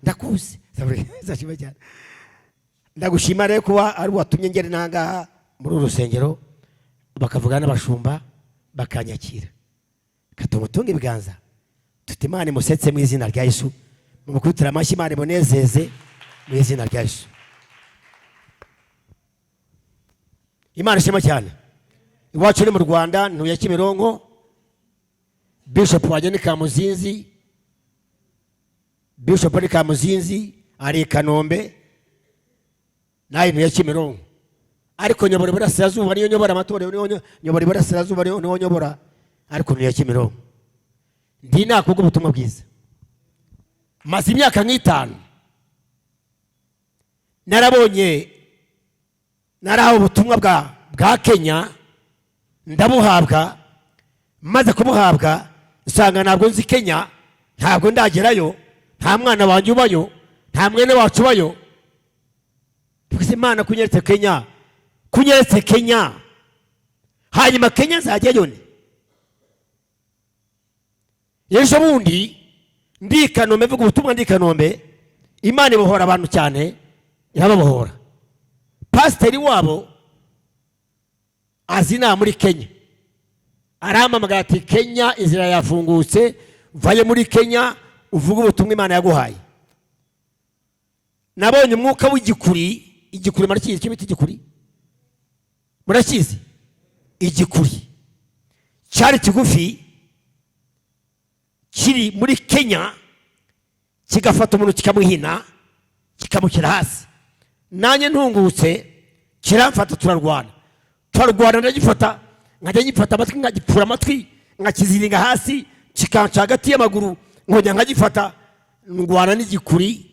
ndakuzi zashima cyane ndagushima rero kuba ari watumye ngere nanga muri urusengero bakavuga n'abashumba bakanyakira katumutunga ibiganza tutimane musetse mu izina rya Yesu mukutira amashyi Imana ibonezeze mu izina rya Yesu. Imana ishema cyane. Iwacu ni mu Rwanda ntuye Kimironko. Bishop wajye Kamuzinzi. Bishop ni Kamuzinzi ari Kanombe. Naye ntuye Kimironko. Ariko nyobora Burasirazuba niyo nyobora amatorero nyobora Burasirazuba niyo nyobora ariko ntuye Kimironko. Ndi nakugo ubutumwa bwiza. Maze imyaka nk'itanu narabonye naraho ubutumwa bwa Kenya ndabuhabwa maze kubuhabwa nsanga ntabwo nzi Kenya ntabwo ndagerayo nta mwana wanjye ubayo nta mwene wacu ubayo twese Imana kunyeretse Kenya hanyuma Kenya nzajyayo ne yejo bundi ndi Kanombe vuga ubutumwa ndi Kanombe Imana ibohora abantu cyane irababohora. Pasiteri wabo azina muri Kenya arampamagara ati Kenya inzira yafungutse vaye muri Kenya uvuga ubutumwa Imana yaguhaye. Nabonye umwuka w'igikuri marakizi cyo biti igikuri murakizi igikuri cyari kigufi kiri muri Kenya kigafata umuntu kikamuhina kikamukira hasi nanye ntungutse kiramfata turarwana ndagifata nkajya nyifata amatwi nkagipfura amatwi nkakiziringa hasi kikanca hagati y'amaguru nkojya nkagifata ndwana n'igikuri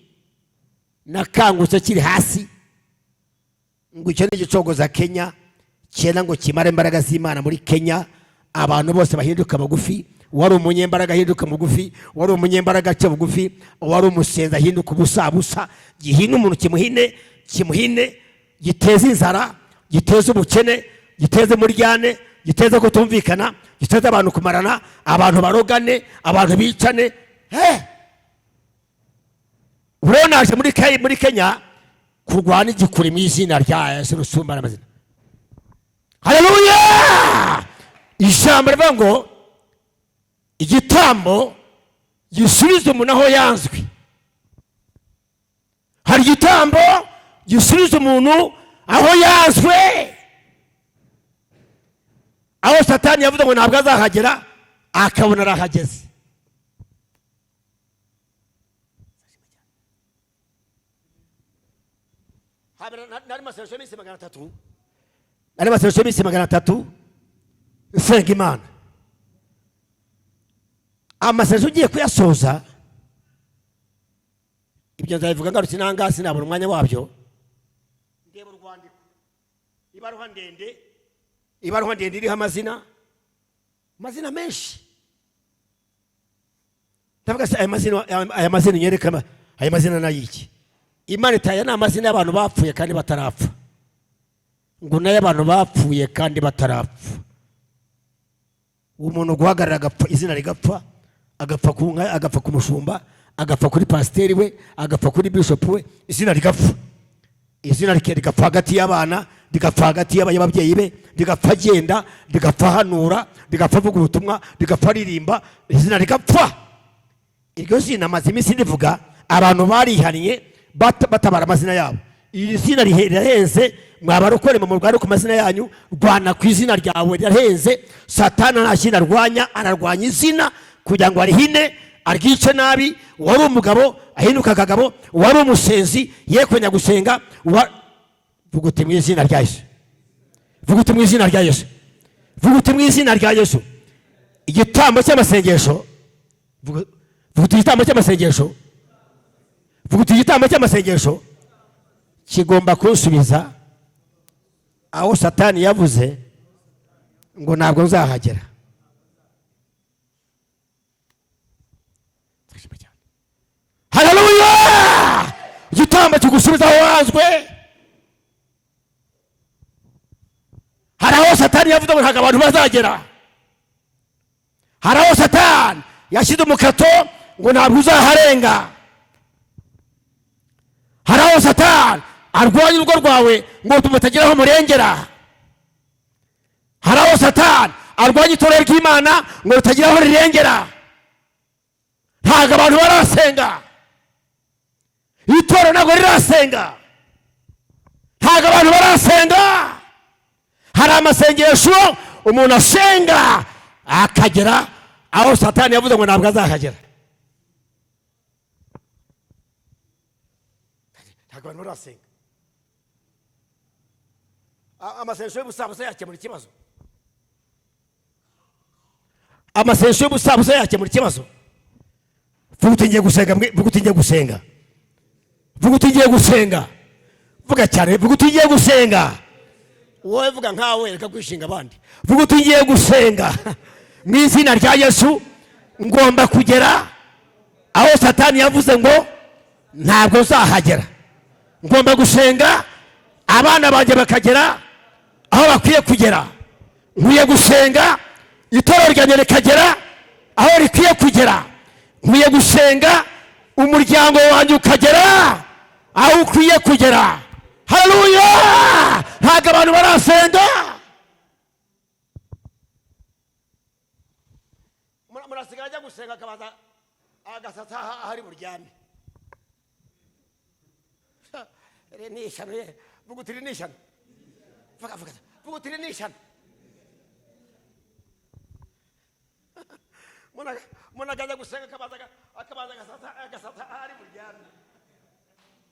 nakangutse kiri hasi ngo icyo n'igicogoza Kenya cyenda ngo kimare imbaraga z'Imana muri Kenya abantu bose bahinduka bagufi. Wari umunyembaraga ahinduka mugufi, wari umunyembaraga cyo bugufi, wari umusenza ahinduka ubusabusa, gihina umuntu kimuhine giteza inzara, giteza ubukene, giteza muryane, giteza kutumvikana, giteza abantu kumarana, abantu barogane, abantu bicane. Uronaje muri Kenya kurwana igikuri mu izina rya Yesu rusumba amazina. Haleluya! Ijambo rivuga ngo igitambo gisubiza umuntu aho yanzwe. Hari igitambo gisubiza umuntu aho yanzwe, aho Satani yavuze ngo ntabwo azahagera akabona arahageze. Nari masengesho y'imisi 300 nsenga Imana. Amasengesho ugiye kuyasoza ibyo nzabivuga ngarutse nanga sinabona umwanya wabyo. Ndeba urwandiko ibaruha ndende iriho amazina menshi. Ndavuga se aya mazina nyereka aya mazina nayiki. Imana itaya na amazina y'abantu bapfuye kandi batarapfa. Ngo naye abantu bapfuye kandi batarapfa. Umuntu guhagarara agapfa izina rigapfa, agapfa ku nka, agapfa ku mushumba, agapfa kuri pasiteri we, agapfa kuri bishop we, izina rigapfa. Izina rigapfa hagati y'abana, rigapfa hagati y'ababyeyi be, rigapfa agenda, rigapfa hanura, rigapfa vuga ubutumwa, rigapfa ririmba, izina rigapfa. Iryo zina maze iminsi ndivuga abantu barihaniye batabara amazina yabo. Iri zina rihenze mwabarokore mu Rwanda ku mazina yanyu, rwana ku izina ryawe rihenze. Satani ararwanya izina kugira ngo arihine aryice nabi. Wari umugabo ahinduka akagabo, wari umusenzi yekwenya gusenga. Vuga uti mu izina rya Yesu, vuga uti mu izina rya Yesu, vuga uti mu izina rya Yesu. Igitambo cy'amasengesho, vuga uti igitambo cy'amasengesho, vuga uti igitambo cy'amasengesho kigomba kunsubiza aho Satani yavuze ngo ntabwo nzahagera. Haleluya! Igitambo kigusubiza aho wanzwe. Hari aho Satani yavuze ngo ntabwo abantu bazagera. Hari aho Satani yashyize umukato ngo ntabwo uzaharenga. arwanya urugo rwawe ngo tumutageraho murengera. Hari aho Satani arwanya itorero ry'Imana ngo rutageraho rirengera. Ntabwo abantu barasenga, itorero ntabwo rirasenga, ntabwo abantu barasenga. Hari amasengesho umuntu asenga akagera aho Satani yavuze ngo ntabwo azahagera. Ntabwo abantu barasenga. Amasengesho y'ubusabusa yakemura ikibazo. Amasengesho y'ubusabusa yakemura ikibazo. Vuga uti ngiye gusenga, vuga uti ngiye gusenga, vuga uti ngiye gusenga, vuga cyane, vuga uti ngiye gusenga. Wowe vuga nkawe reka kwishinga abandi. Vuga uti ngiye gusenga mu izina rya Yesu, ngomba kugera aho Satani yavuze ngo ntabwo uzahagera. Ngomba gusenga abana banjye bakagera aho bakwiye kugera. Nkwiye gusenga itorero ryanjye rikagera aho rikwiye kugera. Nkwiye gusenga umuryango wanjye ukagera aho ukwiye kugera. Haleluya! Ntabwo abantu barasenga. Murasigaye ajya gusenga akabaza agasata ahari buryame. Ni ishyano ye, vuga uti ni ishyano. Vuga uti ni ishyano. Muna ajya gusenga akabaza agasata ahari buryame.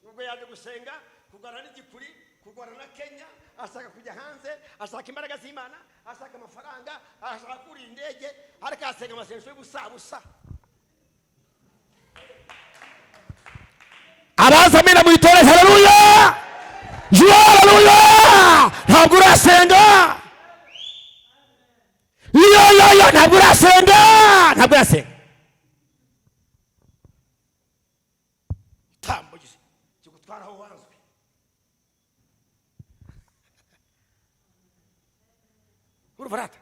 Ubwo yaje gusenga kurwana n'igikuri, kurwana na Kenya, ashaka kujya hanze, ashaka imbaraga z'Imana, ashaka amafaranga, ashaka kuri indege, ariko asenga amasengesho y'ubusabusa. Abazamira mu itorero, haleluya! Haleluya! Ntabwo urasenga. Yo ntabwo urasenga. Ntabwo urasenga. Tambogize kigutwara aho wanzwe. Uruvarata.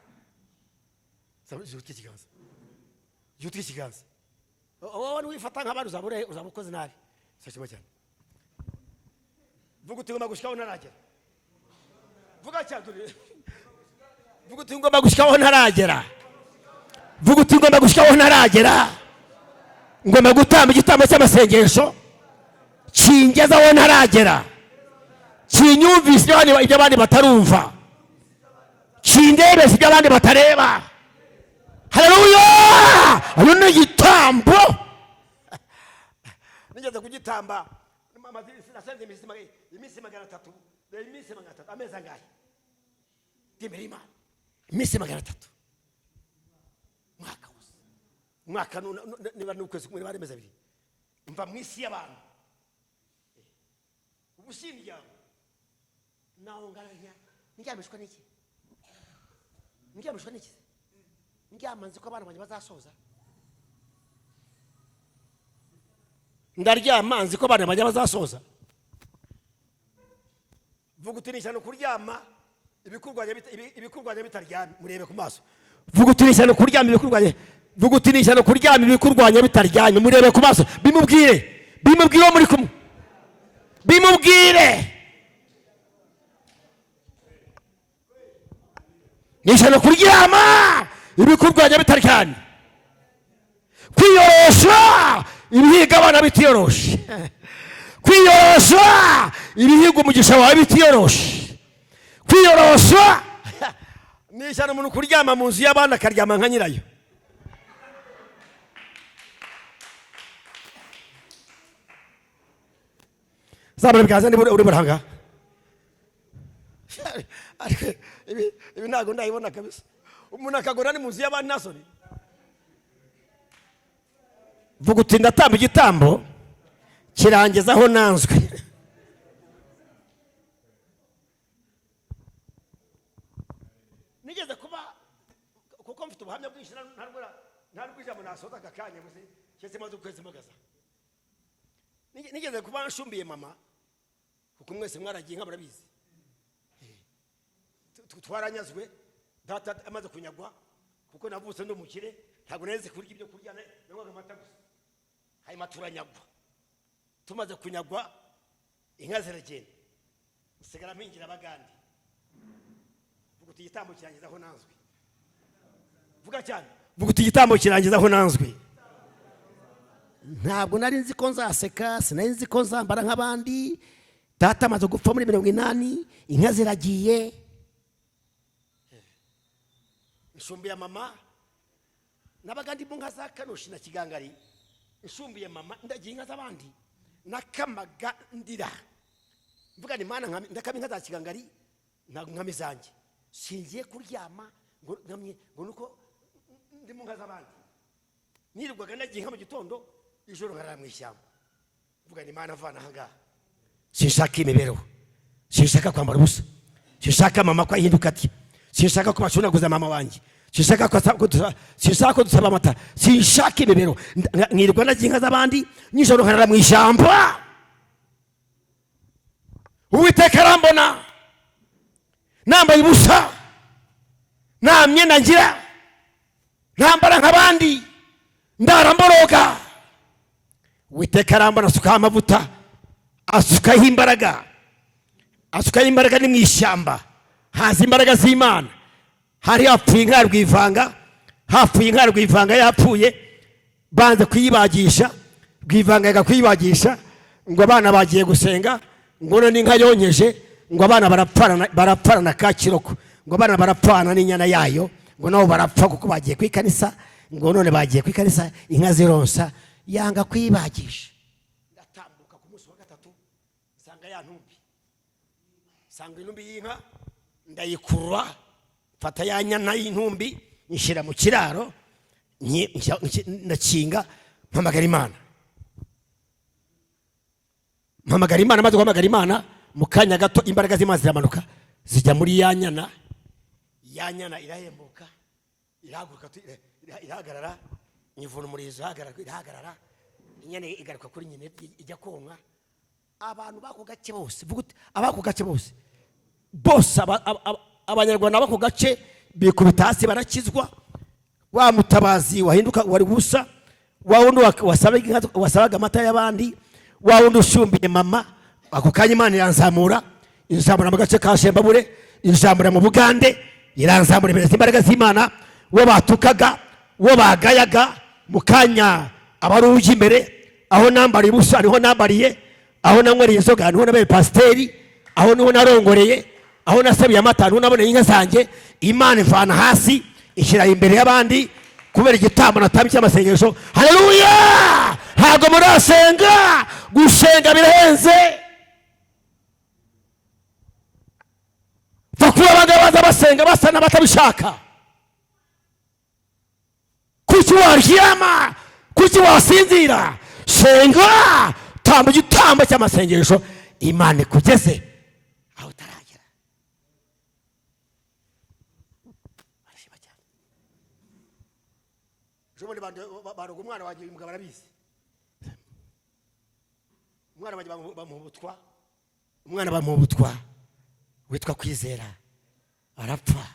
Juti kiganza. Wowe wifata nk'abantu uzabukoze nabi. Sashima cyane. Vuga uti ngomba gushikaho ntaragera. Vuga cyane. Vuga uti ngomba gushikaho ntaragera. Vuga uti ngomba gushikaho ntaragera. Ngomba gutamba igitambo cy'amasengesho kingezaho ntaragera. Kinyumvise ibyo abandi batarumva. Kindebese ibyo abandi batareba. Haleluya! Ayo ni igitambo. Nigeze kugitamba nasenze iminsi 300, iminsi 300 amezi angahe ndimera Imana. Iminsi 300 mwaka wose. Mwaka niba n'ukwezi kumwe bari meze abiri. Mva mu isi y'abantu. Ubusindya naho ngaranya ndyamishwa n'iki? Ndyamishwa n'iki? Ndyamanze ko abana banjye bazasoza. Ndaryamanze ko abana banjye bazasoza. Vuga uti nishyano kuryama ibikurwanya bitaryamye murebe ku maso. Vuga uti nishyano kuryama ibikurwanya. Vuga uti nishyano kuryama ibikurwanya bitaryamye murebe ku maso. Bimubwire muri kumwe. Bimubwire. Nishyano kuryama ibikurwanya bitaryamye. Kwiyorosha ibihiga abana bitiyoroshe. Kwiyorosha ibihiga umugisha wawe bitiyoroshe. Kwiyorosha nishyano umuntu kuryama mu nzu y'abana akaryama nka nyirayo. Zaburi bwaza ndi uri baranga. Ibi ntago ndayibona kabisa. Umuntu akagora ni mu nzu y'abana nasoni. Vuga uti ndatamba igitambo kirangezaho nanzwe. Nigeze kuba kuko mfite ubuhamya bwinshi ntarwira munasoza akakanya muze cyese maze ukwezi mugaza. Nigeze kuba nshumbiye mama kuko mwese mwaragiye nk'abarabizi. Twaranyazwe data amaze kunyagwa kuko navutse ndo mukire ntabwo neze kurya ibyo kurya nangwaga amata gusa. Hanyuma turanyagwa. Tumaze kunyagwa inka ziragenda. sigara mpingira abagande vuga uti igitambo kirangiza aho nanzwe vuga cyane vuga uti igitambo kirangiza aho nanzwe ntabwo nari nzi ko nzaseka sinari nzi ko nzambara nk'abandi data amaze gupfa muri 80 inka ziragiye nshumbiye mama n'abagandi mu nka za Kanoshi na Kigangari nshumbiye mama ndagiye inka z'abandi nakamaga ndira mvuga ni mana ndakama inka za Kigangari ntabwo nkame zanjye singiye kuryama ngo nkamye ngo nuko ndi mu nka z'abandi nirirwaga ndagiye inka mu gitondo ijoro nkarara mu ishyamba mvuga ni mana avana ahangaha sinshaka imibereho sinshaka kwambara ubusa sinshaka mama ko ahinduka ati sinshaka ko bashunaguza mama wanjye sinshaka ko dusaba amata sinshaka imibereho nkirirwa ndagiye inka z'abandi nijoro nkarara mu ishyamba Uwiteka arambona nambaye ubusa nta myenda ngira ntambara nk'abandi ndaramboroga Uwiteka arambona asukaho amavuta asukaho imbaraga ni mu ishyamba haza imbaraga z'Imana hari hapfuye inka Rwivanga yapfuye banze kuyibagisha Rwivanga yaga kuyibagisha ngo abana bagiye gusenga ngo none inka yonyeje ngo abana barapfana Kakiroko ngo abana barapfana n'inyana yayo ngo nabo barapfa kuko bagiye kwikanisa ngo none bagiye kwikanisa inka zironsa yanga kwibagisha ndatambuka ku munsi wa gatatu sanga ya ntumbi sanga intumbi y'inka ndayikurura fata ya nyana y'intumbi nshira mu kiraro ndakinga mpamagara Imana maze guhamagara Imana mu kanya gato imbaraga z'Imana ziramanuka zijya muri ya nyana irahembuka irahaguruka irahagarara nyivuna umurizo irahagarara inyana igaruka kuri nyine ijya konka abantu bako gace bose abako gace bose abanyarwanda bako gace bikubita hasi barakizwa wa mutabazi wahinduka wari gusa wa wundi wasabaga amata y'abandi wa wundi ushumbiye mama ako kanya Imana iranzamura mu gace ka Shembabure inzamura mu Bugande iranzamura imbere z'imbaraga z'Imana wo batukaga wo bagayaga mu kanya abaruji imbere aho nambariye ubusa niho nambariye aho nanyweriye inzoga niho nabaye pasiteri aho niho narongoreye aho nasabiye amata niho naboneye inka zanjye Imana ivana hasi ishyira imbere y'abandi kubera igitambo natamye cy'amasengesho haleluya ntabwo murasenga gusenga birahenze kuba abagabo basenga basa n'abatabishaka kuki waryama kuki wasinzira senga tamba igitambo cy'amasengesho Imana ikugeze aho utaragera arashima cyane jobone baroga umwana wagiye umugabo arabizi umwana wagiye bamubutwa witwa Kwizera arapfa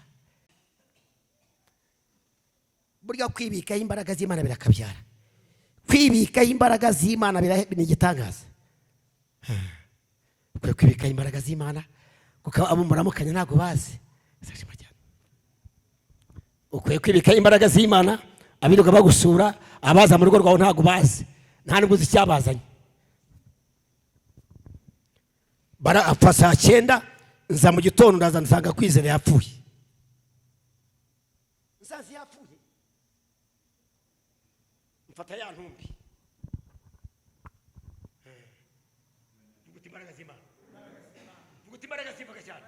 burya kwibikaho imbaraga z'Imana birakabyara kwibikaho imbaraga z'Imana ni igitangaza kwibikaho imbaraga z'Imana kuko abo muramukanya ntabwo bazi ukwiye kwibikaho imbaraga z'Imana abiruka bagusura abaza mu rugo rwawe ntabwo bazi nta nubwo uzi icyabazanye barapfa saa 9 nza mu gitondo ndaza nsanga Kwizera yapfuye nsanze yapfuye mfata ya ntumbi vuga imbaraga z'Imana vuga imbaraga z'Imana cyane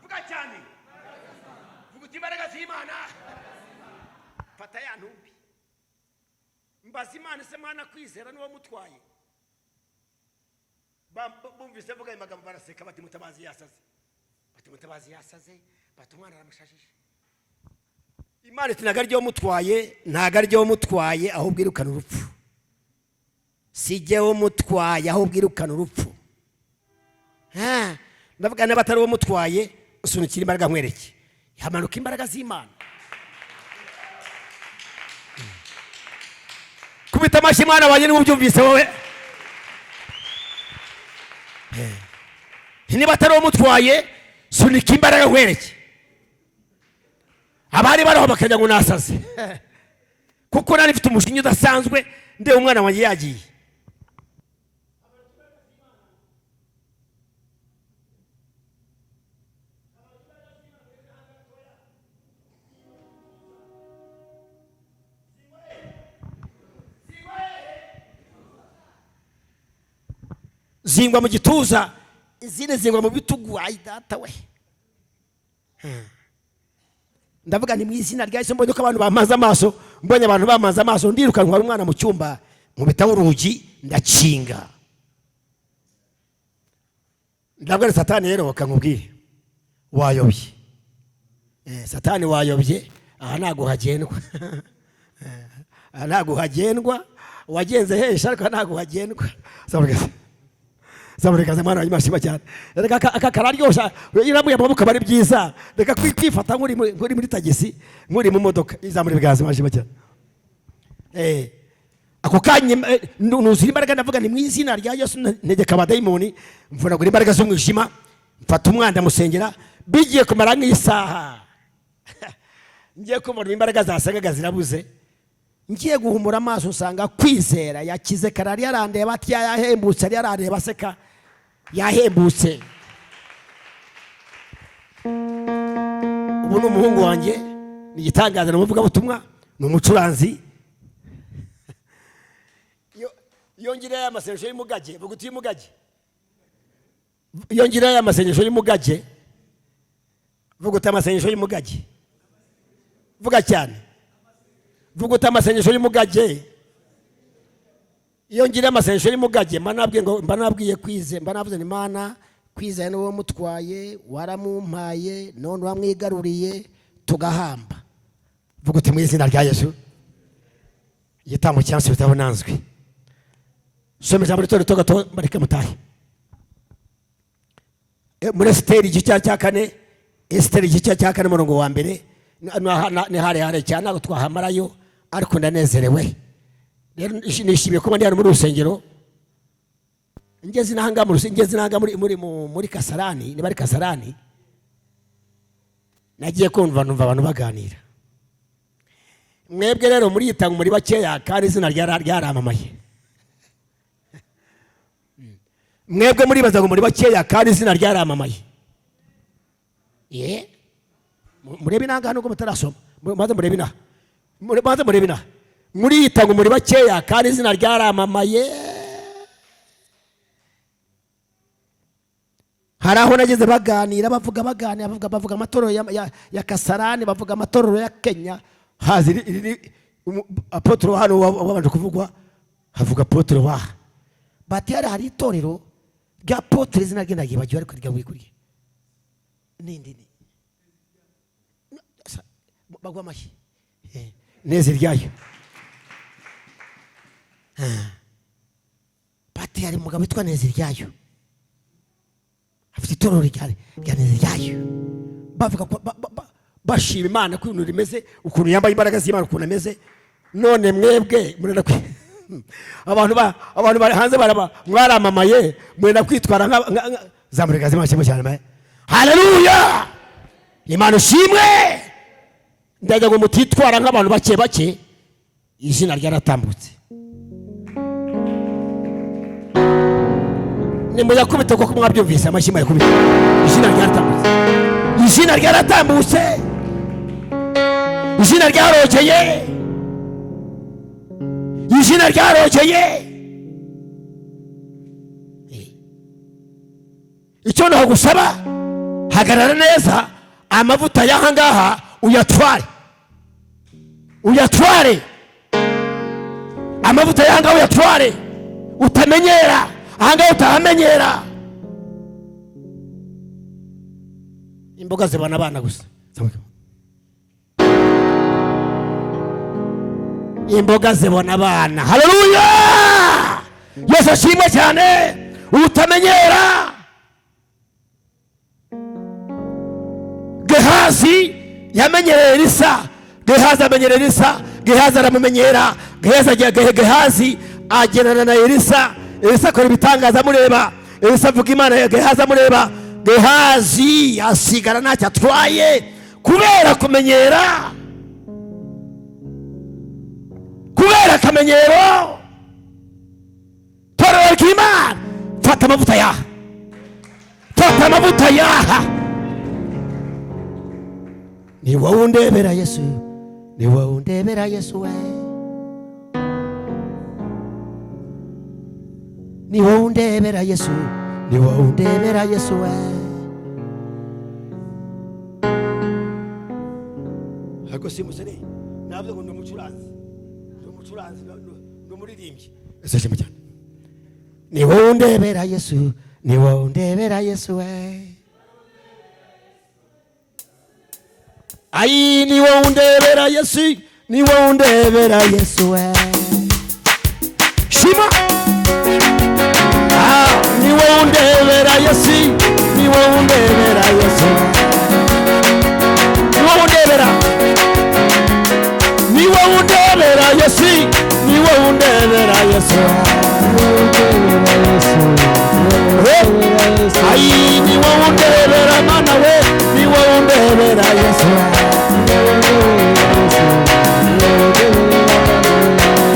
vuga cyane vuga imbaraga z'Imana mfata ya ntumbi mbaza Imana se mwana Kwizera niwo mutwaye bumvise vuga amagambo baraseka bati mutabazi yasaze bati umwana aramushajije Imana iti nagaryo mutwaye ntagaryo mutwaye aho bwirukana urupfu sije wo mutwaye aho bwirukana urupfu ndavuga n'abatari wo mutwaye usunikira imbaraga nkwereke yamanuka imbaraga z'Imana kubita amashyi mwana wanjye niba ubyumvise wowe niba atari umutwaye sunika imbaraga nkwereke. Abari baraho bakagira ngo nasaze kuko nari mfite umushinga udasanzwe ndeba umwana wanjye yagiye. Zingwa mu gituza, izindi zingwa mu bitugu. Ayi data we, ndavuga ni mu izina rya Yesu. Mbonye ko abantu bamaze amaso, mbonye abantu bamaze amaso, ndirukanwa umwana mu cyumba nkubitaho urugi ndakinga. Ndavuga ni Satani rero bakangubwire wayobye. Satani wayobye, aha ntago hagendwa. Aha ntago hagendwa, wagenze hesha ariko ntago hagendwa. Zamureka mwana wa Imana cyane. Reka akakararyosha iramuye amabuka bari byiza. Reka kwifata nkuri muri tagisi, nkuri mu modoka. Izamure bwaze mashima cyane. Ako kanye nuzira imbaraga ndavuga ni mu izina rya Yesu ntegeka abadayimoni, mvunagura imbaraga z'umwijima, mfata umwanda musengera bigiye kumara nk'isaha. Ngiye kumva imbaraga zasengaga zirabuze. Ngiye guhumura amaso usanga kwizera yakize karari yarandeba ati yahembutse yarareba seka yahembutse. Ubu n'umuhungu wanjye ni igitangaza n'umuvuga butumwa n'umucuranzi. Yongera amasengesho y'umugage buguti y'umugage. Yongera amasengesho y'umugage buguti amasengesho y'umugage. Vuga cyane. Vuguta amasengesho y'umugage. Yongera amasengesho y'umugage. Mbanabwiye kwize, mbanavuze ni Mana kwiza ni wo mutwaye waramumpaye none wamwigaruriye tugahamba. Vuguta mu izina rya Yesu. Igitambo cyanse bitabonanzwe. Some ijambo rito gato bareke mutahe. Muri Esiteri igice cya 4, Esiteri igice cya 4 murongo wa mbere. Ni hare cyane aho twahamarayo ariko ndanezerewe. Rero nishimiye kuba ndi hano muri rusengero. Ngeze nahanga muri Kasarani, ni bari Kasarani. Nagiye kumva abantu baganira. Mwebwe rero muri yitanga muri bakeya kandi izina ryaramamaye. Mwebwe muri bazaga muri bakeya kandi izina ryaramamaye. Murebe nanga hano ko mutarasoma. Maze murebe na. Muri yitanga muri bakeya kandi izina ryaramamaye. Haraho nageze baganira bavuga amatorero ya Kasarani, bavuga amatorero ya Kenya. Hazi apotro hano wabanje kuvugwa havuga apotro wa. Batera hari itorero rya apotro izina ryendagiye bagiye ariko rya wikuriye. Nindi bagwa mashi neze ryayo. Pati ari mugabo witwa neze ryayo, afite itorero rya neze ryayo. Bavuga bashima Imana ko ibintu rimeze ukuntu yambaye imbaraga z'Imana ukuntu ameze. None mwebwe murenda abantu bari hanze baraba mwaramamaye murenda kwitwara zamureka z'Imana cyane. Haleluya, Imana ushimwe. Ndaga ngo mutitwara nk'abantu bake izina ryaratambutse. Nimuya kubita ko mwabyumvise amashima ya kubita. Izina ryaratambutse. Izina ryaratambutse. Izina ryarogeye. Izina ryarogeye. Icyo naho gusaba hagarara neza amavuta y'ahangaha uyatware. Uyatware amavuta yanga uyatware. Utamenyera ahanga utahamenyera. Imboga zibana abana gusa. Imboga zibona abana. Haleluya, Yesu ashimwe cyane. Utamenyera. Gehazi yamenyereye Elisa. Gehazi amenyereye Elisa. Gehazi aramumenyera. Gehazi agerana na Elisa. Elisa akora ibitangaza amureba. Elisa avuga Imana ya Gehazi amureba. Gehazi asigara ntacyo atwaye kubera kumenyera, kubera akamenyero. Torero ry'Imana, fata amavuta yaha, fata amavuta yaha. Ni wowe undebera Yesu, ni wowe undebera Yesu we, ni wowe undebera Yesu, ni wowe undebera Yesu we. Hako simusene nabyo ngo ndumucuranzi, ndumuririmbyi esashema cyane. Ni wowe undebera Yesu, ni wowe undebera Yesu we. Ai, ni wowe undebera Yesu, ni wowe undebera Yesu we. Shima. Ni wowe undebera Yesu, ni wowe undebera Yesu. Ni wowe undebera, ni wowe undebera Yesu, ni wowe undebera Yesu. Ai, ni wowe undebera mana we, ni wowe undebera Yesu.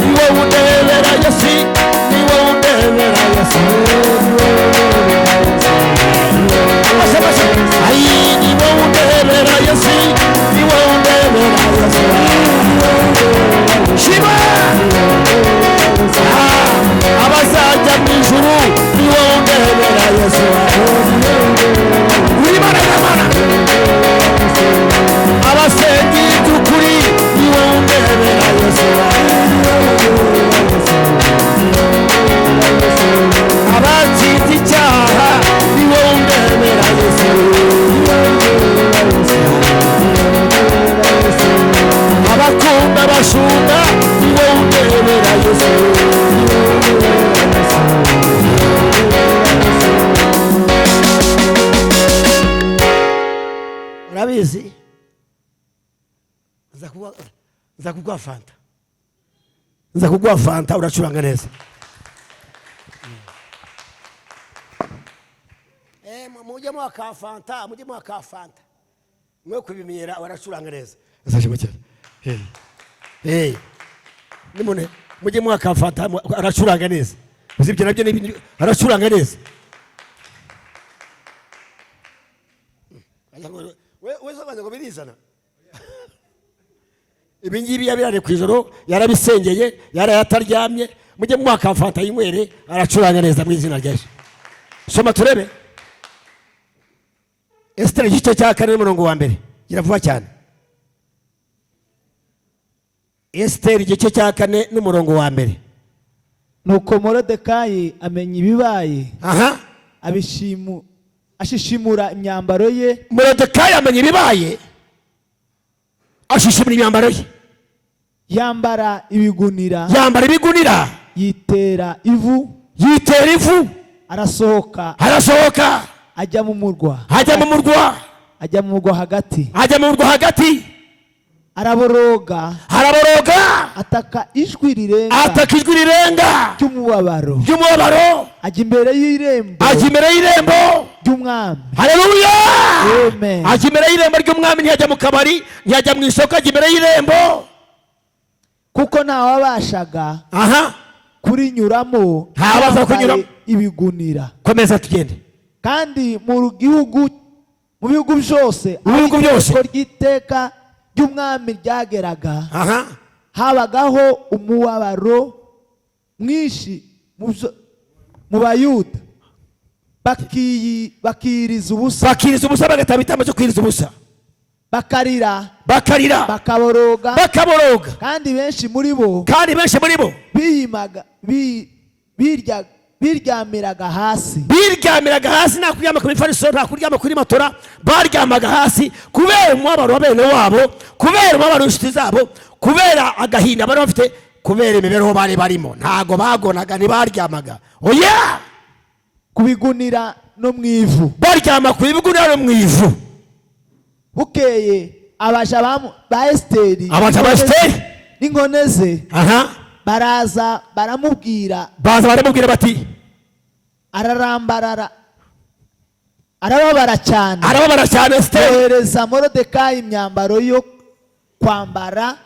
Ni wowe undebera Yesu, ni wowe undebera Yesu. Ai, ni wowe undebera Yesu, ni wowe undebera Yesu. Shima. Abazajya mu ijuru, ni wowe undebera Yesu. Uri mana y'Imana. Abasenga iby'ukuri, ni wowe undebera Yesu. Abatsinze icyaha, ni wowe undebera Yesu. Abakunda bashunga, ni wowe undebera Yesu. Urabizi nza kuguha fanta, nza kuguha fanta uracuranga neza. Mujye mu akafanta, mujye mu akafanta, mwe kubimenyera baracuranga neza. Azashima cyane. Nimone mujye mu akafanta aracuranga neza. Uzibye nabyo n'ibindi aracuranga neza. We sobanza ngo birizana. Ibingibi yabirane ku ijoro, yarabisengeye, yarayataryamye. Mujye mu akafanta yinywere aracuranga neza mu izina rya Yesu. Soma turebe. Esther igice cya 4 n'umurongo wa mbere. Iravuga cyane. Esther igice cya 4 n'umurongo wa mbere. Nuko Moridekayi amenya ibibaye. Aha. Ashishimura imyambaro ye. Moridekayi amenya ibibaye, ashishimura imyambaro ye. Yambara ibigunira. Yambara ibigunira. Yitera ivu. Yitera ivu. Arasohoka. Ajya mu murwa. Ajya mu murwa hagati. Araboroga. Ataka ijwi rirenga. Ry'umubabaro. Ajya imbere y'irembo. Ry'umwami. Haleluya. Amen. Ajya imbere y'irembo ry'umwami, ntiyajya mu kabari, ntiyajya mu isoko, ajya imbere y'irembo. Kuko ntawabashaga kurinyuramo. Ntabaza kunyuramo ibigunira. Komeza tugende. Kandi mu bihugu byose ko ry'iteka ry'umwami ryageraga, habagaho umubabaro mwinshi mu Bayuda. Bakiriza ubusa bagatanga ibitambo cyo kwiriza ubusa. Bakarira, bakaboroga. Kandi benshi muri bo biryamiraga hasi. Nta kuryama ku mifariso, nta kuryama kuri matora, baryamaga hasi kubera umubabaro wa bene wabo, kubera umubabaro w'inshuti zabo, kubera agahinda bari bafite, kubera imibereho bari barimo. Ntago bagonaga, ntibaryamaga. Oya, kubigunira no mu ivu. Baryama ku bigunira no mu ivu. Bukeye abaja ba Esteri n'inkone ze baraza baramubwira bati ararambarara arababara cyane Esiteri yohereza Moridekayi imyambaro yo kwambara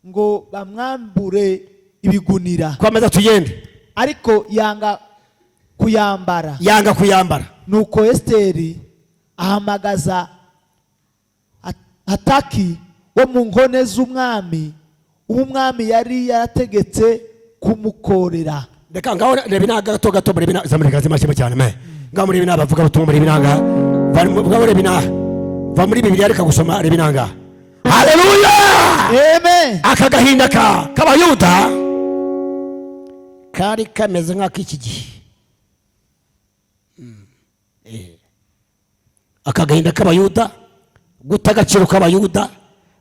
ngo bamwambure ibigunira. komeza tugende. Ariko yanga kuyambara. Nuko Esiteri ahamagaza Hataki wo mu nkone z'umwami, umwami yari yarategetse kumukorera. Reka ngaho reba inaga gato muri bina zamurika zimashimo cyane me. Ngaho muri bina bavuga butumwa muri binanga. Ngaho reba ina. Va muri Bibiliya reka gusoma reba inanga. Haleluya! Amen. Akagahinda k'Abayuda kari kameze nk'ak'iki gihe. Akagahinda k'Abayuda, guta agaciro k'Abayuda,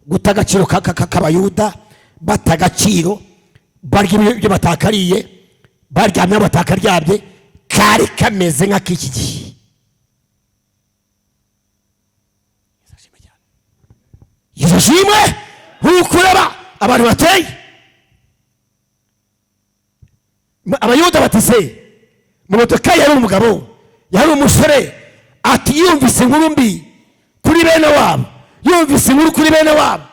guta agaciro k'Abayuda, bata agaciro, barya ibyo batakariye, baryamye batakaryamye, kari kameze nk'ak'iki gihe. Yishimwe ukureba abantu bateye. Abayuda batise Moridekayi yari umugabo, yari umusore, ati yumvise inkuru mbi kuri bene wabo, yumvise inkuru kuri bene wabo,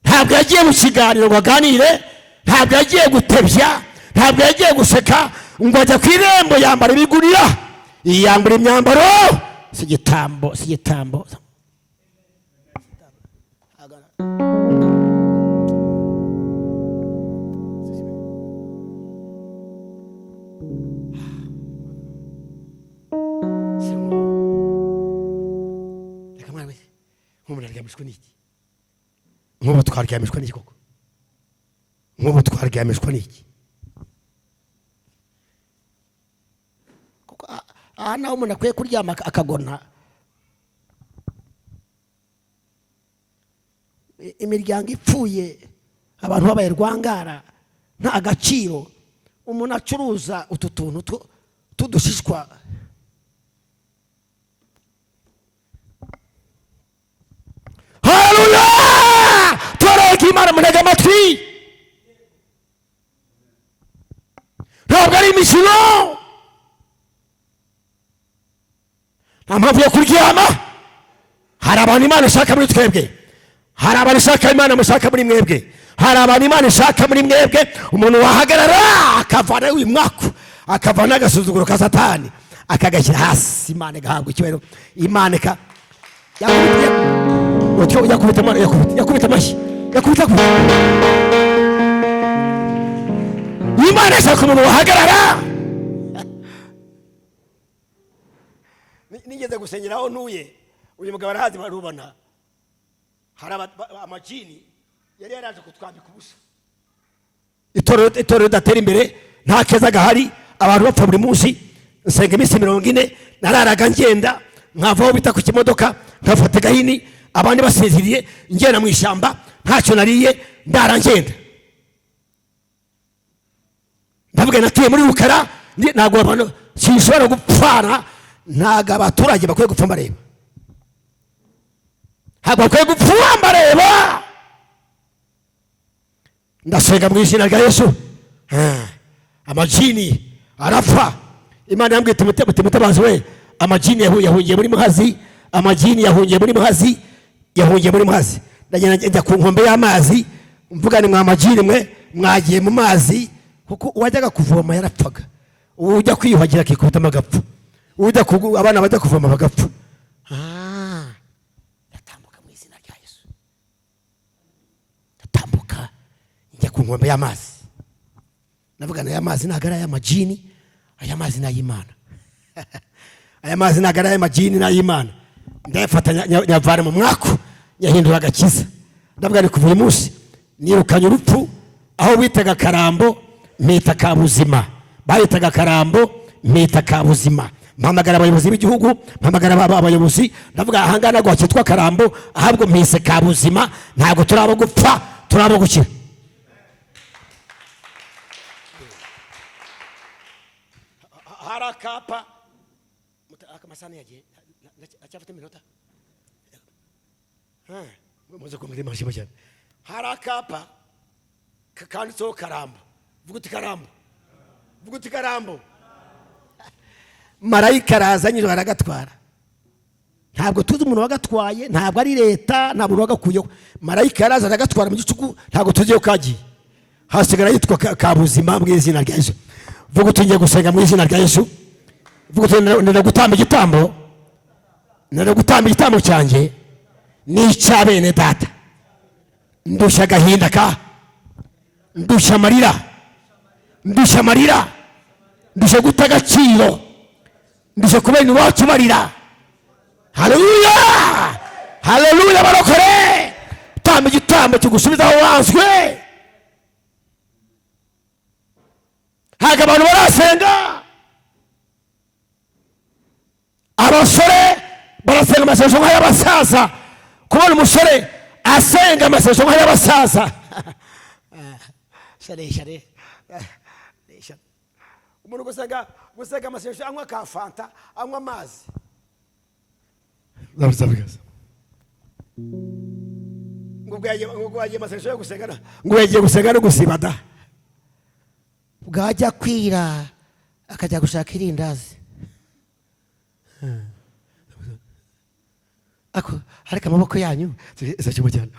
ntabwo yagiye mu kiganiro ngo aganire, ntabwo yagiye gutebya, ntabwo yagiye guseka ngo ajya ku irembo yambara ibigunira, yambara imyambaro si igitambo. Nk'ubu twaryamishwa n'iki koko? Nk'ubu twaryamishwa n'iki? Kuko aha naho umuntu akwiye kuryama akagona. Imiryango ipfuye, abantu babaye rwangara, nta gaciro, umuntu acuruza utu tuntu tudushishwa. Haleluya! Toreka Imana munega amatwi. Ntabwo ari imikino, nta mpamvu yo kuryama. Hari abantu Imana ishaka muri twebwe, hari abantu ishaka Imana mushaka muri mwebwe, hari abantu Imana ishaka muri mwebwe. Umuntu wahagarara akavana uyu mwaku, akavana agasuzuguro ka Satani, akagashyira hasi, Imana igahabwa icyubahiro. Imana yakubita amashyi. Imana ishaka umuntu wahagarara. Nigeze gusengera aho ntuye, uyu mugabo arahazi barubona, hari amajini yari yaraje kutwambika ubusa. Itorero ridatera imbere, nta keza gahari, abantu bapfa buri munsi. Nsenga iminsi 40, nararaga ngenda, nkavaho bita ku kimodoka, nkafata gahini, abandi basinziriye, ngenda mu ishyamba, ntacyo nariye, ndara ngenda. Ndavuga natuye muri Rukara, ntabwo abantu sinshobora gupfana, ntabwo abaturage bakwiye gupfa mbareba. Ntabwo bakwiye gupfa mbareba. Ndasenga mu izina rya Yesu, amajini arapfa. Imana yambwiye mutabazi we, amajini yahungiye muri Muhazi, amajini yahungiye muri Muhazi. Ndagenda ku nkombe y'amazi, mvuga ni mwa majini mwe mwagiye mu mazi, kuko uwajyaga kuvoma yarapfaga, ujya kwiyuhagira akikubita amagapfa, abana bajya kuvoma bagapfa. Ndatambuka mu izina rya Yesu, ndatambuka njya ku nkombe y'amazi. Navuga na y'amazi ntabwo ari ay'amajini, aya mazi ni ay'Imana. Aya mazi ntabwo ari ay'amajini, ni ay'Imana. Ndayafata nyavana mu mwaku, nyahindura agakiza. Ndavuga ni kuva uyu munsi nirukanye urupfu, aho bitaga Karambo mpita Kabuzima, bayitaga Karambo mpita Kabuzima. Mpamagara abayobozi b'igihugu, mpamagara abayobozi, ndavuga ahangana ntabwo hakitwa Karambo, ahubwo mpise Kabuzima. Ntabwo turabo gupfa, turabo gukira. Harakapa akamasana yagiye acyafite iminota. Muze kumira amashyi cyane. Harakapa kanditseho Karambo. Vuga uti Karambo. marayika araza nyine baragatwara. Ntabwo tuzi umuntu wagatwaye, ntabwo ari leta, ntabwo umuntu wagakuyeho. Marayika yaraza aragatwara mu gicuku, ntabwo tuzi iyo kagiye. Hasigara yitwa Kabuzima mu izina rya Yesu. Vuga utingiye gusenga mu izina rya Yesu. Vuga uti nenda gutamba igitambo. Nenda gutamba igitambo cyanjye n'icya bene data. Ndushya agahinda ka, ndushya amarira, ndushya amarira, ndushya guta agaciro, ndushya kubera iwacu barira. Haleluya, haleluya barokore. Tamba igitambo kigusubiza aho wanzwe. Haga abantu barasenga, abasore barasenga amasengesho nk'ay'abasaza. Kubona umusore asenga amasengesho nk'ay'abasaza. Share. Umuntu gusenga amasengesho anywa ka fanta, anywa amazi. Zabigaza. Ngo yagiye amasengesho yo gusenga, ngo yagiye gusenga no gusibada. Bwajya kwira akajya gushaka irindazi. Ako hareka amaboko yanyu izakimo cyane.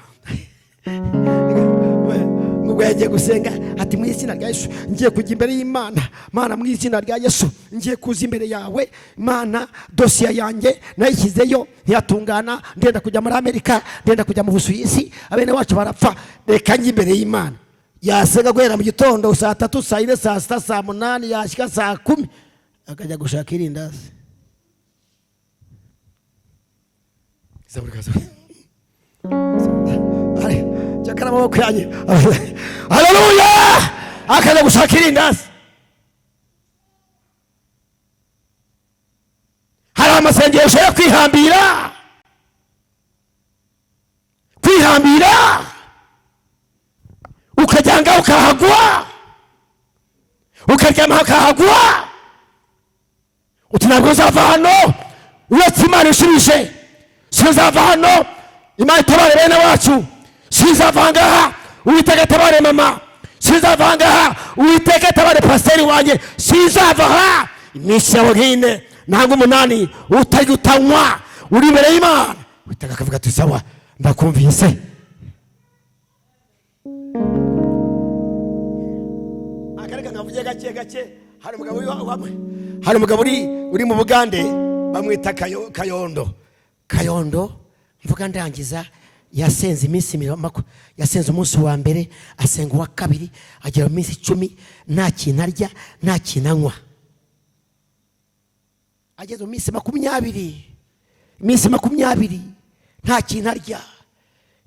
Ngo yagiye gusenga ati mu izina rya Yesu ngiye kujya imbere y'Imana. Mana mu izina rya Yesu ngiye kuza imbere yawe. Mana dosiye yanjye nayishyizeyo ntiyatungana, ndenda kujya muri Amerika, ndenda kujya mu Busuwisi, abene wacu barapfa, reka njye imbere y'Imana. Yasenga guhera mu gitondo saa 3, saa 4, saa 6, saa 8, yashika saa 10 akajya gushaka irindazi. Zaburikaza. Ari cyakara amaboko yanyu. Haleluya! Akajya gushaka irindazi. Hari amasengesho yo kwihambira. Ukajyanga ukahagwa, ukaryama ukahagwa. Uti ntabwo uzava hano uretse Imana ishubije. Sinzava hano Imana itabare bene wacu. Sinzava ngaha Uwiteka atabare mama. Sinzava ngaha Uwiteka atabare pasiteri wanjye. Sinzava aha iminsi yawe nk'ine ntabwo 8 utajya utanywa uri imbere y'Imana. Uwiteka akavuga ati sawa ndakumvise. Gake hari umugabo uri mu Bugande bamwita Kayondo mvuga ndangiza. Yasenze iminsi 20, yasenze umunsi wa mbere, asenga uwa kabiri, agera mu minsi 10 nta kintu arya nta kintu anywa. Ageze mu minsi 20 nta kintu arya.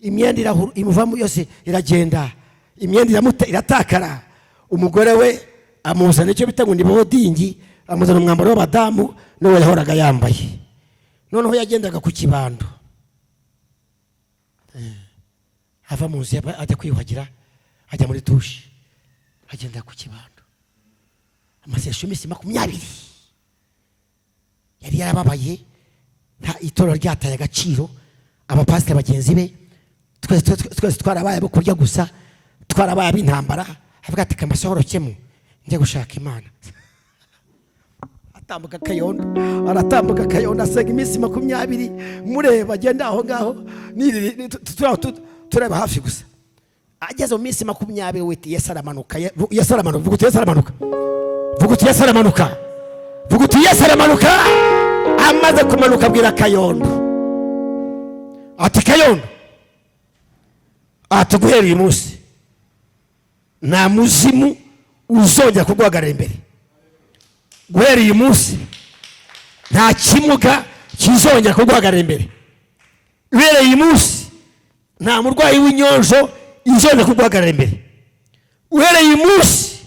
Imyenda imuvamo yose iragenda, imyenda iratakara. Umugore we amuzana icyo bita ngo ni bodingi, amuzana umwambaro w'abadamu n'uwo yahoraga yambaye. Noneho yagendaga ku kibando, ava mu nzu ajya kwiyuhagira, ajya muri dushe, agenda ku kibando. Amasengesho iminsi 20 yari yarababaye, nta itorero ryataye agaciro. Abapasiteri bagenzi be twese twarabaye abo kurya gusa, twarabaye ab'intambara. Avuga ati kamasohorokemo njye gushaka Imana. Atambuka Kayondo asenga iminsi 20 mureba agenda aho ngaho tureba hafi gusa. Ageze mu minsi 20 witi Yesu aramanuka. Vuga uti Yesu aramanuka. Amaze kumanuka abwira Kayondo ati Kayondo atuguhera uyu munsi nta muzimu uzongera kugwagarira imbere. Guhera uyu munsi nta kimuga kizongera kugwagarira imbere. Guhera uyu munsi nta murwayi w'inyonjo izongera kugwagarira imbere. Guhera uyu munsi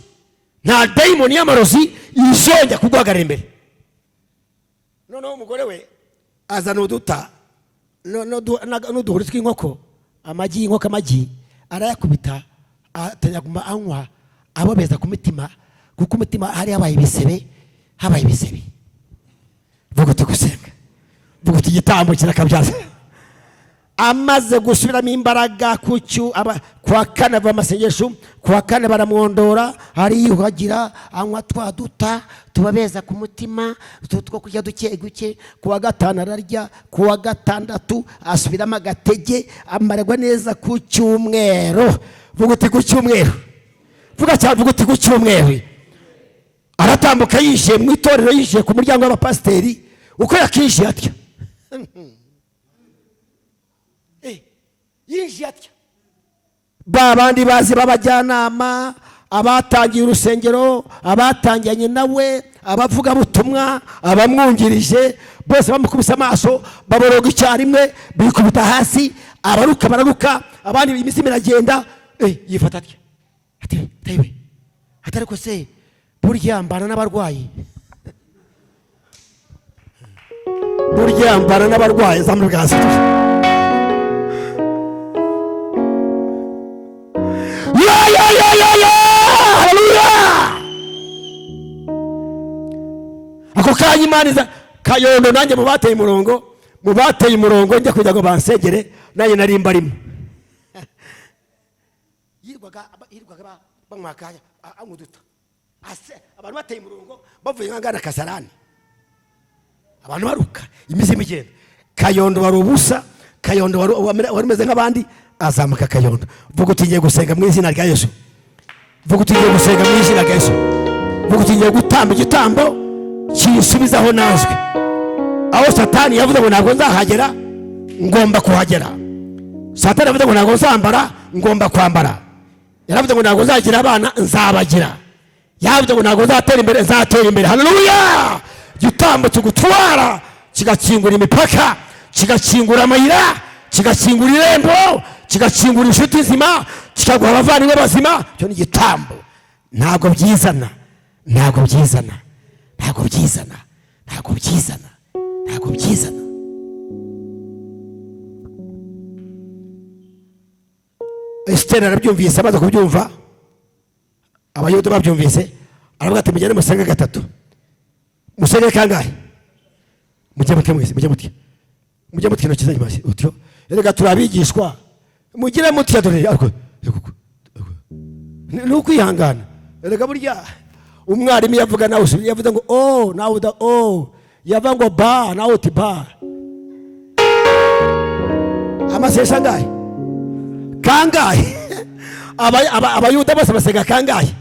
nta dayimoni y'amarozi izongera kugwagarira imbere. Noneho umugore we azana uduta n'uduhuri tw'inkoko, inkoko amagi arayakubita, atanyaguma anywa, abobeza ku mitima, kuko umutima hari habaye ibisebe. Vuga uti gusenga, vuga uti igitambo kirakabyaza. amaze gusubiramo imbaraga kwa kane ava amasengesho, kwa kane baramwondora, ariyuhagira, anywa twa duta tubabeza ku mutima two kurya duke guke. Kuwa gatanu ararya, kuwa gatandatu asubiramo agatege, amarerwa neza ku cyumweru. Vuga uti ku cyumweru, vuga cyane, vuga uti ku cyumweru. Aratambuka yishiye mu itorero, yishiye ku muryango w'abapasiteri. Uko yakishiye atya yinjiye atya. Ba bandi bazi b'abajyanama, abatangiye urusengero, abatangiranye nawe, abavuga butumwa, abamwungirije, bose bamukubise amaso, baboroga icyarimwe, bikubita hasi. Abaruka bararuka, abandi imizimu iragenda. Yifata atya ati tayiwe, atari ko se burya mbana n'abarwayi, burya mbana n'abarwayi. Zamura bwazo. Ako kanya Imana iza Kayondo, nanjye mu bateye umurongo njya kugira ngo bansegere, nanjye nari mbarimo. Yirwaga bamwakanya amuduta ase, abantu bateye umurongo bavuye nkangana Kasarani, abantu baruka, imizimu igenda. Kayondo wari ubusa, Kayondo wari umeze nk'abandi, azamuka Kayondo. Vuga uti ngiye gusenga mu izina rya Yesu. Vuga uti ngiye gusenga mu izina rya Yesu. Vuga uti ngiye gutamba igitambo kisubizaho nazwe. Aho Satani yavuze ngo ntabwo nzahagera, ngomba kuhagera. Satani yavuze ngo ntabwo nzambara, ngomba kwambara. Yaravuze ngo ntabwo nzagira abana, nzabagira. Yavuze ngo ntabwo nzatera imbere, nzatera imbere. Haleluya! Igitambo kigutwara, kigakingura imipaka, kigakingura amayira, kigakingura irembo, kigakingura inshuti nzima, kikaguha abavandimwe bazima. Cyo ni igitambo. Ntabwo byizana, ntabwo byizana, ntabwo byizana, ntabwo byizana, ntabwo byizana. Esiteri arabyumvise, amaze kubyumva, Abayuda babyumvise, aravuga ati mujyane musenge gatatu. Musenge kangahe? Mujye mutwe mwese, mujye mutwe. Mujye mutwe no kizanye masi utyo. Erega turabigishwa. Mugire mutya dore ariko. Nuko ihangana. Erega burya umwarimu yavuga nawe yavuze ngo oh nawe da oh, yava ngo ba nawe uti ba. Amasesha ngahe? Kangahe? Abayuda bose basenga kangahe?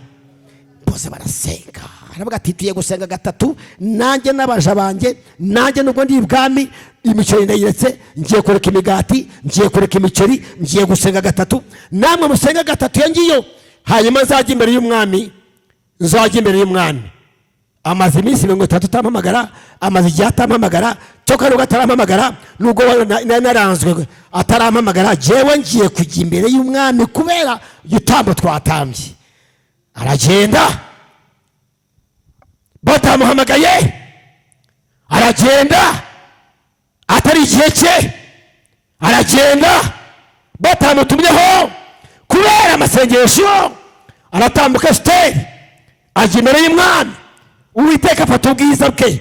Bose barasenga. Aravuga ati tugiye gusenga gatatu, nanjye n'abaja banjye, nanjye nubwo ndi ibwami, imiceri ndayiretse, ngiye kureka imigati, ngiye kureka imiceri, ngiye gusenga gatatu. Namwe musenga gatatu yangiyo, hanyuma nzajya imbere y'umwami, nzajya imbere y'umwami. Amaze iminsi 30 utampamagara, amaze igihe atampamagara, cyoka n'ubwo atarampamagara, nubwo naranzwe atarampamagara, jewe ngiye kujya imbere y'umwami kubera igitambo twatambye. Aragenda, batamuhamagaye, aragenda, atari igihe cye, aragenda, batamutumyeho kubera amasengesho, aratambuka Esiteri, ajya imbere y'umwami. Uwiteka afata ubwiza bwe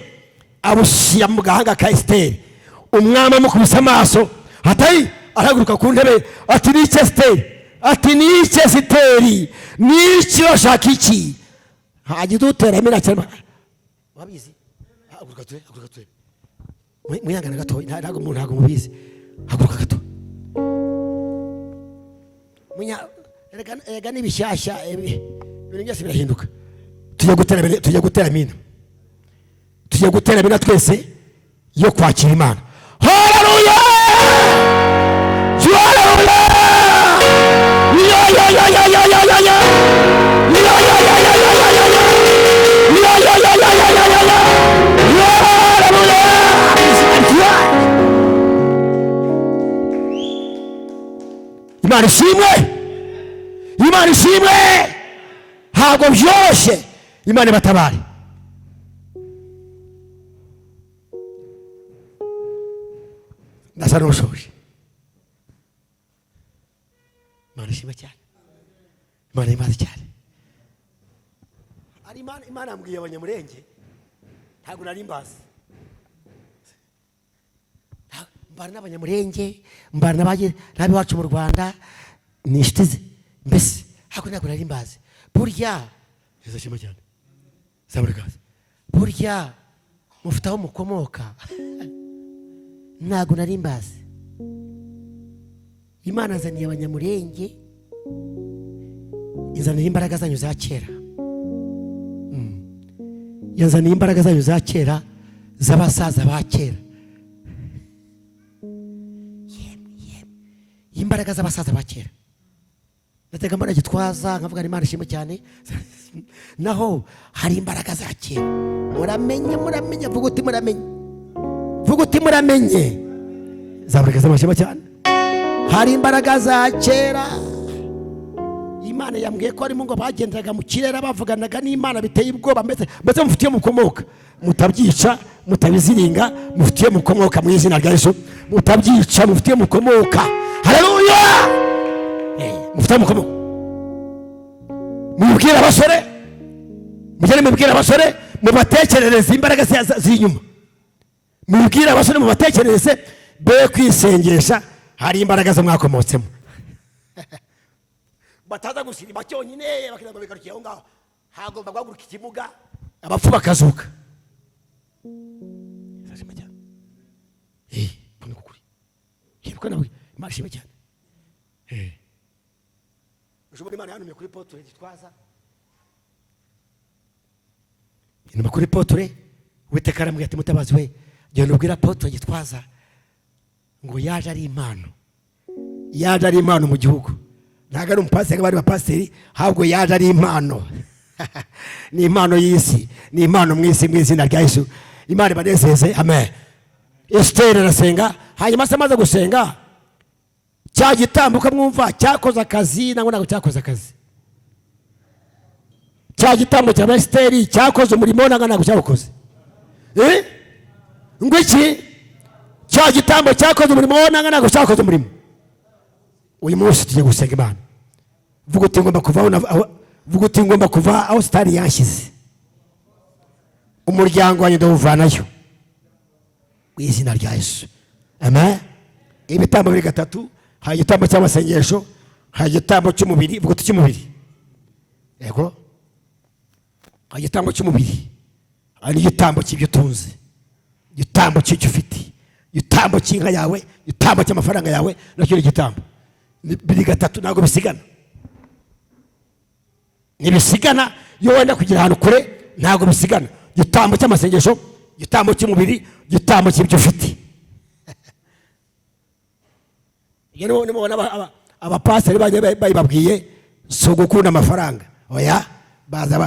abushyira mu gahanga ka Esiteri. Umwami amukubise amaso, atari arahaguruka ku ntebe, ati ni iki Esiteri? Ati ni iki Esiteri? Ni iki urashaka iki? Hagida utera imena cyane. Wabizi? Haguruka ture. Muyangana gato, ntago mubizi. Haguruka gato. Erega n'ibishyashya ibintu byose birahinduka. Tujya gutera mina twese yo kwakira Imana. Haleluya! Haleluya! Imana ishimwe! Imana ishimwe! Ntabwo byoroshye. Imana ibatabare. Ndasa n'ubushobozi. Imana ishimwe cyane. Imana imaze cyane. Ari Imana yambwiye Abanyamurenge, ntabwo nari mbazi. mbana n'abanyamurenge, mbana n'abiwacu mu Rwanda, ni inshuti ze. Mbese hako ntabwo nari mbazi. Burya Yesu ashimwe cyane. Saburikaze. Burya mufite aho mukomoka. Ntabwo nari mbazi. Imana azaniye abanyamurenge, izanira imbaraga zanyu za kera. Yazaniye imbaraga zanyu za kera, z'abasaza ba kera. Imbaraga z'abasaza ba kera. Natega mbona Gitwaza nkavuga Imana ishimwe cyane. Naho hari imbaraga za kera. Muramenye, vuga uti muramenye. Vuga uti muramenye. Zaburika z'amashimwe cyane. Hari imbaraga za kera. Imana yambwiye ko ari mu ngo bagendaga mu kirere bavuganaga n'Imana biteye ubwoba, mbese mufitiye mukomoka, mutabyica, mutabiziringa, mufitiye mukomoka mu izina rya Yesu, mutabyica, mufitiye mukomoka. Haleluya! Mufitiye mukomoka. Mubwira abasore, mugere mubwira abasore, mubatekerereze imbaraga z'inyuma. Mubwira abasore, mubatekerereze be kwisengesha, hari imbaraga zo mwakomotsemo. Bataza gusirima cyonyine bakira ngo bigarukiye aho ngaho. Hagomba guhaguruka ikimuga, abapfu bakazuka. Sashima cyane. Kone kukuri. Yebwa nawe Imana ishimwe cyane. Ushobora Imana yantumye kuri Portrait Gitwaza. Inuma kuri Portrait, Uwiteka arambwira ati Mutabazi we, genda ubwira Portrait Gitwaza ngo yaje ari impano. Yaje ari impano mu gihugu. Ntago ari umupasiteri bari bapasiteri, ahubwo yaje ari impano. Ni impano y'isi, ni impano mu isi mu izina rya Yesu. Imana ibanezeze, amen. Esther arasenga, hanyuma se amaze gusenga, cya gitambuka mwumva cyakoze akazi, ntabwo cyakoze akazi. Cya gitambo cya Esther cyakoze umurimo, ntabwo cyakoze. Ngo iki? Cya gitambo cyakoze umurimo, ntabwo cyakoze umurimo. Uyu munsi tugiye gusenga Imana. Vuga uti ngomba kuva aho, vuga uti ngomba kuva aho Satani yanshyize. Umuryango wanjye ndawuvanayo mu izina rya Yesu, amen. Ibitambo biri gatatu, hari igitambo cy'amasengesho, hari igitambo cy'umubiri. Vuga uti cy'umubiri. Yego. Hari igitambo cy'umubiri, hari igitambo cy'ibyo utunze, igitambo cy'icyo ufite, igitambo cy'inka yawe, igitambo cy'amafaranga yawe, nacyo ni igitambo. Biri gatatu, ntabwo bisigana. Nibisigana iyo wenda kugira ahantu kure, ntabwo bisigana. Igitambo cy'amasengesho, igitambo cy'umubiri, igitambo cy'ibyo ufite. Iyo nimubona abapasiteri bababwiye so gukunda amafaranga, oya, baza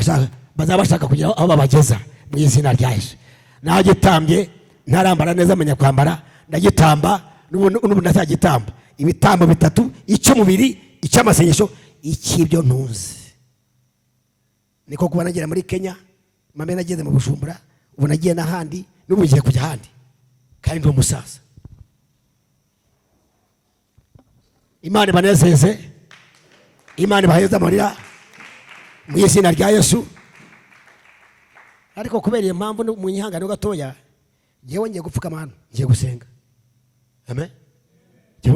bashaka kugira aho babageza mu izina rya Yesu. Nagitambye ntarambara neza, amenya kwambara, ndagitamba n'ubu ndazagitamba. Ibitambo bitatu, icy'umubiri, icy'amasengesho, icy'ibyo ntuzi. Niko kuba nagira muri Kenya, mame nageze mu Bujumbura, ubu nagiye n'ahandi, n'ubu ngiye kujya ahandi, kandi ndi umusaza. Imana ibanezeze, Imana ibaheze amarira mu izina rya Yesu. Ariko kubera iyo mpamvu mu nyihangano gatoya, ngiye ngiye gupfuka amano, ngiye gusenga, amen. Ngiye